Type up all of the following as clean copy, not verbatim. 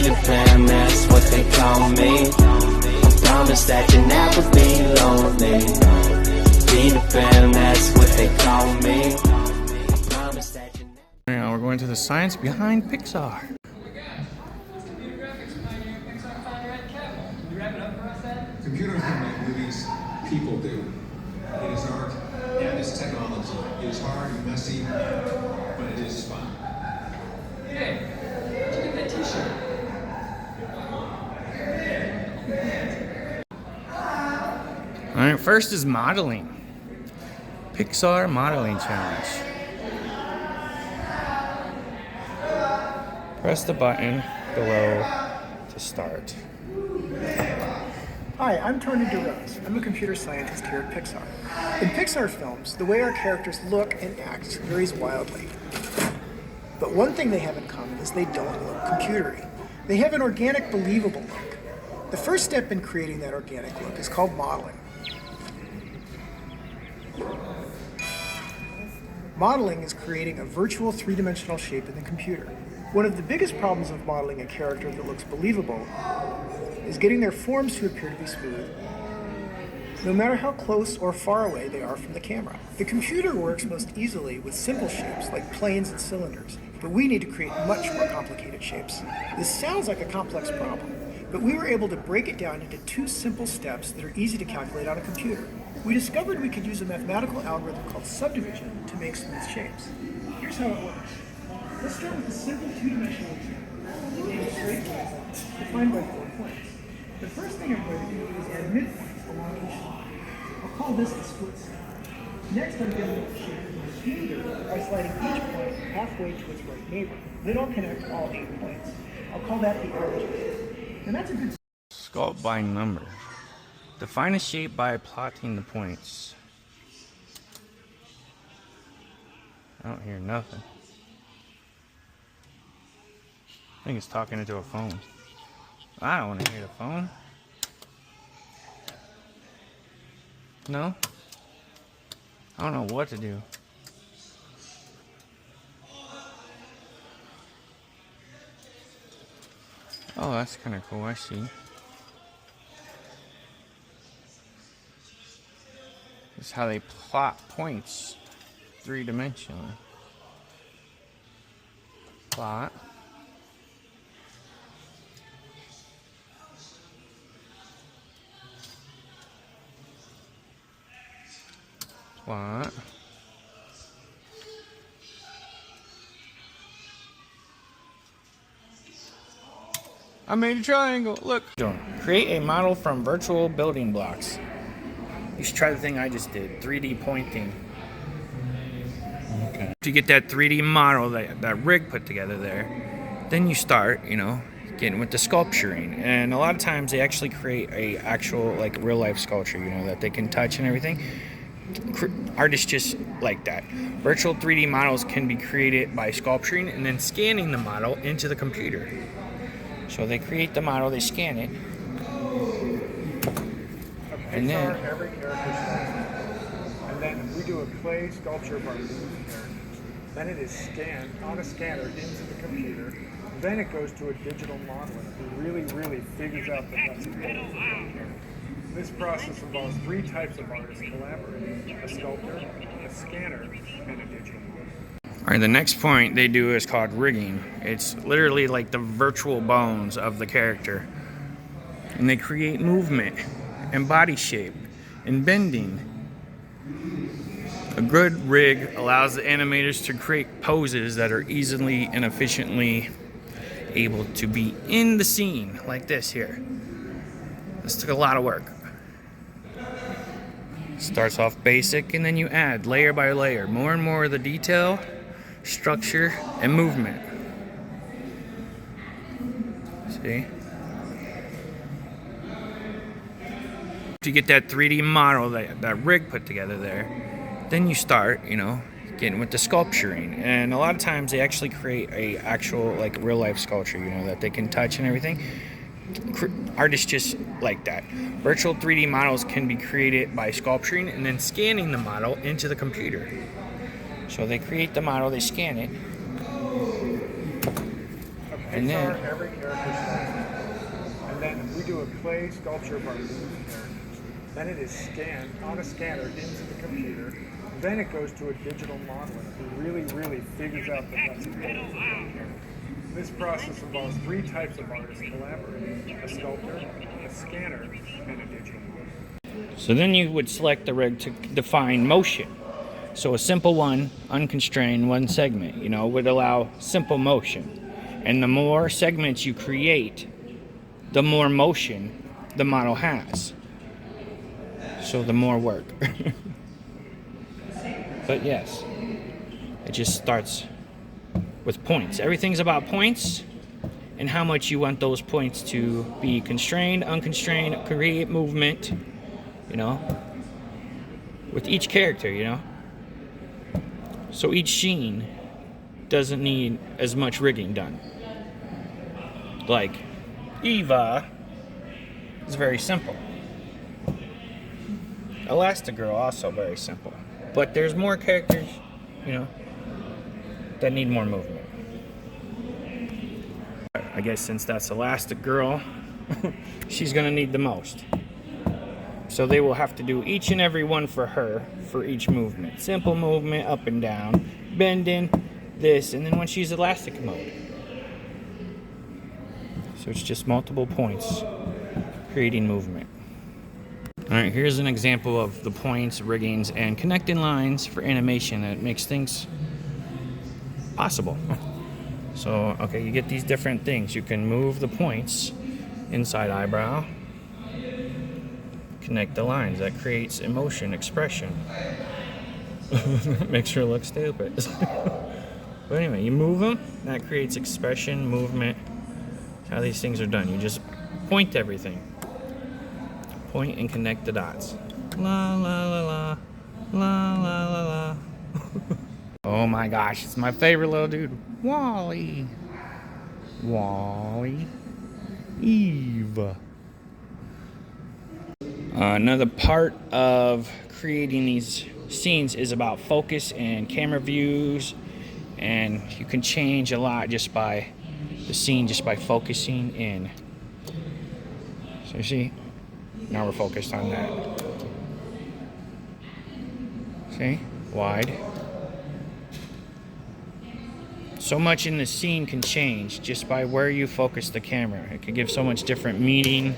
Peter Pan, that's what they call me. I promise that you'll never be lonely. Peter Pan, that's what they call me. I promise that you never. Now we're going to the Science Behind Pixar. Computers don't make movies, people do. It is art and it's technology. It is hard and messy, but it is fun. Hey, where'd you get that t-shirt? Alright, first is modeling. Pixar Modeling Challenge. Press the button below to start. Hi, I'm Tony DeRose. I'm a computer scientist here at Pixar. In Pixar films, the way our characters look and act varies wildly. But one thing they have in common is they don't look computery. They have an organic, believable look. The first step in creating that organic look is called modeling. Modeling is creating a virtual three-dimensional shape in the computer. One of the biggest problems of modeling a character that looks believable is getting their forms to appear to be smooth, no matter how close or far away they are from the camera. The computer works most easily with simple shapes like planes and cylinders, but we need to create much more complicated shapes. This sounds like a complex problem, but we were able to break it down into two simple steps that are easy to calculate on a computer. We discovered we could use a mathematical algorithm called subdivision to make smooth shapes. Here's how it works. Let's start with a simple two-dimensional example. We need a straight line defined by 4 points. The first thing I'm going to do is add midpoints along each line. I'll call this the split step. Next, I'm going to shape my finger by sliding each point halfway to its right neighbor. Then I'll connect all 8 points. I'll call that the average. And that's a good Sculpt by number. Define a shape by plotting the points. I don't hear nothing. I think it's talking into a phone. I don't want to hear the phone. No? I don't know what to do. Oh, that's kind of cool. I see. This is how they plot points three-dimensionally. Plot. Plot. I made a triangle. Look. Create a model from virtual building blocks. You should try the thing I just did, 3D pointing. Okay. To get that 3D model that Rig put together there, then you start, getting with the sculpturing. And a lot of times they actually create a actual real life sculpture, that they can touch and everything. Artists just like that. Virtual 3D models can be created by sculpturing and then scanning the model into the computer. So they create the model, they scan it, and then every character, and then we do a clay sculpture of our moving characters. Then it is scanned on a scanner into the computer. Then it goes to a digital modeler who really figures out the nuts and bolts of the character. This process involves 3 types of artists collaborating: a sculptor, a scanner, and a digital modeler. Alright, the next point they do is called rigging. It's literally like the virtual bones of the character. And they create movement and body shape and bending. A good rig allows the animators to create poses that are easily and efficiently able to be in the scene, like this here. This took a lot of work. Starts off basic, and then you add layer by layer more and more of the detail, structure, and movement. See? To get that 3D model that Rig put together there, then you start, getting with the sculpturing. And a lot of times they actually create a actual real life sculpture, that they can touch and everything. Artists just like that. Virtual 3D models can be created by sculpturing and then scanning the model into the computer. So they create the model, they scan it, And then every character starts, and then we do a clay sculpture of our moving characters. Then it is scanned on a scanner into the computer. Then it goes to a digital modeler who really figures out the nuts and bolts. This process involves 3 types of artists collaborating: a sculptor, a scanner, and a digital modeler. so then you would select the rig to define motion. So a simple one, unconstrained, one segment, would allow simple motion. And the more segments you create, the more motion the model has. So the more work. But yes, it just starts with points. Everything's about points and how much you want those points to be constrained, unconstrained, create movement, with each character, So each scene doesn't need as much rigging done. Like Eva is very simple. Elastigirl also very simple. But there's more characters, that need more movement. I guess since that's Elastigirl, she's gonna need the most. So they will have to do each and every one for her for each movement. Simple movement, up and down, bending, this, and then when she's elastic mode. So it's just multiple points creating movement. Alright, here's an example of the points, riggings, and connecting lines for animation that makes things possible. So, okay, you get these different things. You can move the points inside eyebrow, connect the lines. That creates emotion, expression. Makes her look stupid. But anyway, you move them, that creates expression, movement. How these things are done. You just point everything. Point and connect the dots. La la la la. La la la la. Oh my gosh, it's my favorite little dude. Wally. Wally. Eve. Another part of creating these scenes is about focus and camera views, and you can change a lot just by the scene, just by focusing in. So you see, now we're focused on that. See, wide. So much in the scene can change just by where you focus the camera. It can give so much different meaning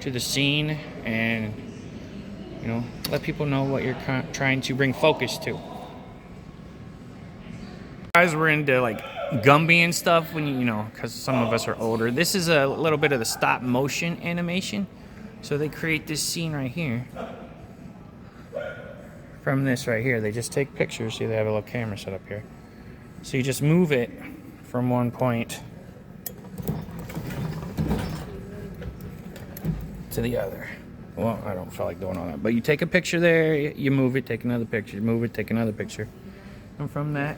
to the scene, and let people know what you're trying to bring focus to. Guys, we're into like Gumby and stuff when because some of us are older. This is a little bit of the stop motion animation. So they create this scene right here. From this right here, they just take pictures. See, they have a little camera set up here. So you just move it from one point to the other. Well, I don't feel like doing all that. But you take a picture there, you move it, take another picture, move it, take another picture. And from that,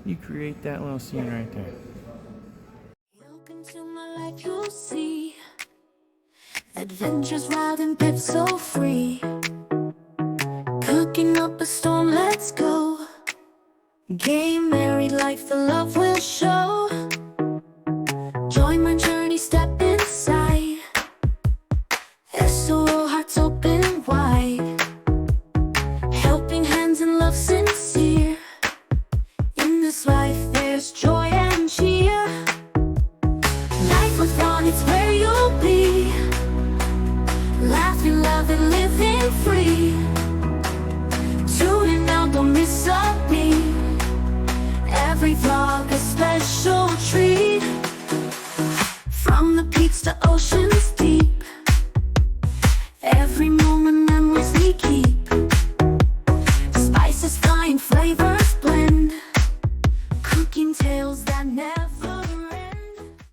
you create that little scene right there. Welcome to my life, you'll see adventures wild and pep so free. Cooking up a storm, let's go. Gay, married life, the love will show. Join my journey, step inside. SOO, hearts open wide. Helping hands and love sincere. In this life there's joy and cheer. Life with fun, it's where you'll be. Laughing, loving, living free. Tune in now, don't miss a beat. Every vlog a special treat. From the peaks to ocean